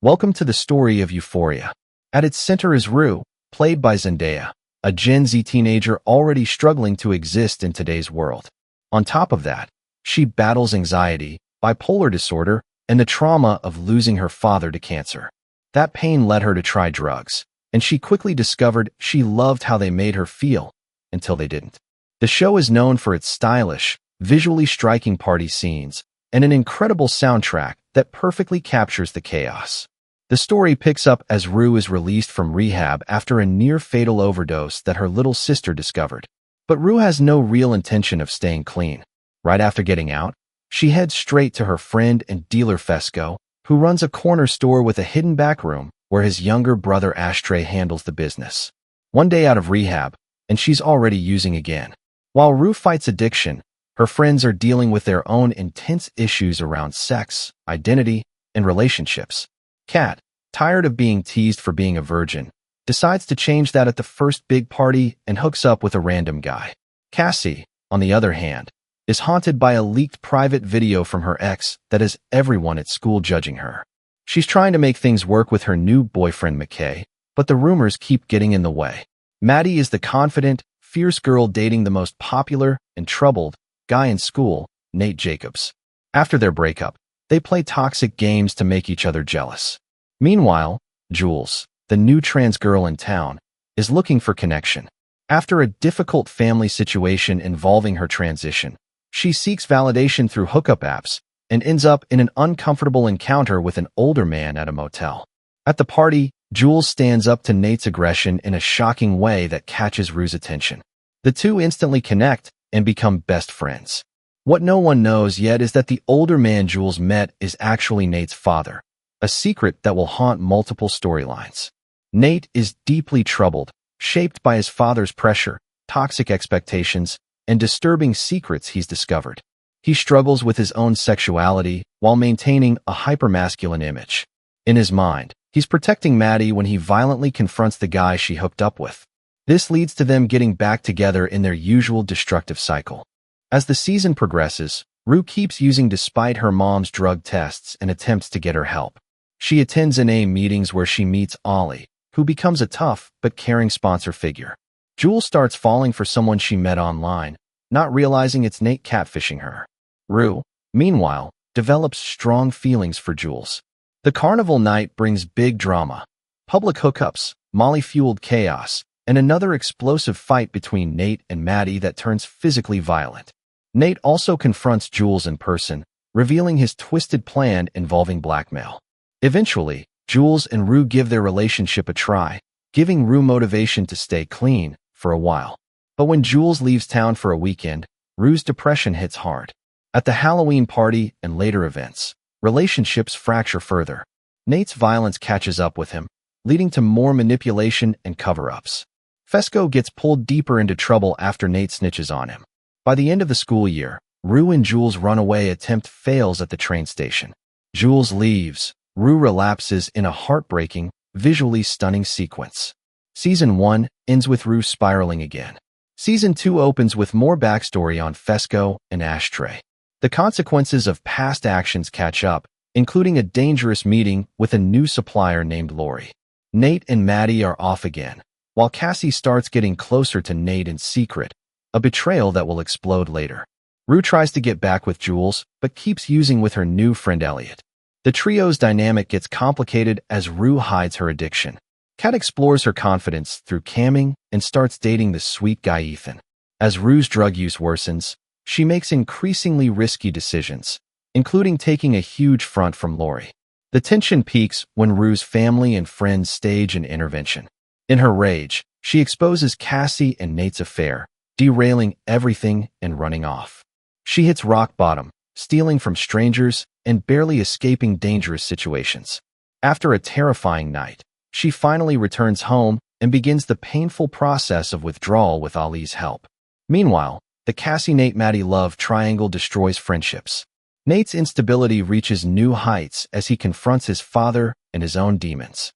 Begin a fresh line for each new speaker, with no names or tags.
Welcome to the story of Euphoria. At its center is Rue, played by Zendaya, a Gen Z teenager already struggling to exist in today's world. On top of that, she battles anxiety, bipolar disorder, and the trauma of losing her father to cancer. That pain led her to try drugs, and she quickly discovered she loved how they made her feel, until they didn't. The show is known for its stylish, visually striking party scenes, and an incredible soundtrack that perfectly captures the chaos. The story picks up as Rue is released from rehab after a near-fatal overdose that her little sister discovered. But Rue has no real intention of staying clean. Right after getting out, she heads straight to her friend and dealer Fezco, who runs a corner store with a hidden back room where his younger brother Ashtray handles the business. One day out of rehab, and she's already using again. While Rue fights addiction, her friends are dealing with their own intense issues around sex, identity, and relationships. Kat, tired of being teased for being a virgin, decides to change that at the first big party and hooks up with a random guy. Cassie, on the other hand, is haunted by a leaked private video from her ex that has everyone at school judging her. She's trying to make things work with her new boyfriend McKay, but the rumors keep getting in the way. Maddy is the confident, fierce girl dating the most popular and troubled guy in school, Nate Jacobs. After their breakup, they play toxic games to make each other jealous. Meanwhile, Jules, the new trans girl in town, is looking for connection. After a difficult family situation involving her transition, she seeks validation through hookup apps and ends up in an uncomfortable encounter with an older man at a motel. At the party, Jules stands up to Nate's aggression in a shocking way that catches Rue's attention. The two instantly connect and become best friends. What no one knows yet is that the older man Jules met is actually Nate's father, a secret that will haunt multiple storylines. Nate is deeply troubled, shaped by his father's pressure, toxic expectations, and disturbing secrets he's discovered. He struggles with his own sexuality while maintaining a hypermasculine image. In his mind, he's protecting Maddy when he violently confronts the guy she hooked up with. This leads to them getting back together in their usual destructive cycle. As the season progresses, Rue keeps using despite her mom's drug tests and attempts to get her help. She attends NA meetings where she meets Ollie, who becomes a tough but caring sponsor figure. Jules starts falling for someone she met online, not realizing it's Nate catfishing her. Rue, meanwhile, develops strong feelings for Jules. The carnival night brings big drama, public hookups, Molly-fueled chaos, and another explosive fight between Nate and Maddy that turns physically violent. Nate also confronts Jules in person, revealing his twisted plan involving blackmail. Eventually, Jules and Rue give their relationship a try, giving Rue motivation to stay clean for a while. But when Jules leaves town for a weekend, Rue's depression hits hard. At the Halloween party and later events, relationships fracture further. Nate's violence catches up with him, leading to more manipulation and cover-ups. Fezco gets pulled deeper into trouble after Nate snitches on him. By the end of the school year, Rue and Jules' runaway attempt fails at the train station. Jules leaves. Rue relapses in a heartbreaking, visually stunning sequence. Season 1 ends with Rue spiraling again. Season 2 opens with more backstory on Fezco and Ashtray. The consequences of past actions catch up, including a dangerous meeting with a new supplier named Lori. Nate and Maddy are off again, while Cassie starts getting closer to Nate in secret, a betrayal that will explode later. Rue tries to get back with Jules, but keeps using with her new friend Elliot. The trio's dynamic gets complicated as Rue hides her addiction. Kat explores her confidence through camming and starts dating the sweet guy Ethan. As Rue's drug use worsens, she makes increasingly risky decisions, including taking a huge front from Lori. The tension peaks when Rue's family and friends stage an intervention. In her rage, she exposes Cassie and Nate's affair, derailing everything and running off. She hits rock bottom, stealing from strangers and barely escaping dangerous situations. After a terrifying night, she finally returns home and begins the painful process of withdrawal with Ali's help. Meanwhile, the Cassie-Nate-Maddy love triangle destroys friendships. Nate's instability reaches new heights as he confronts his father and his own demons.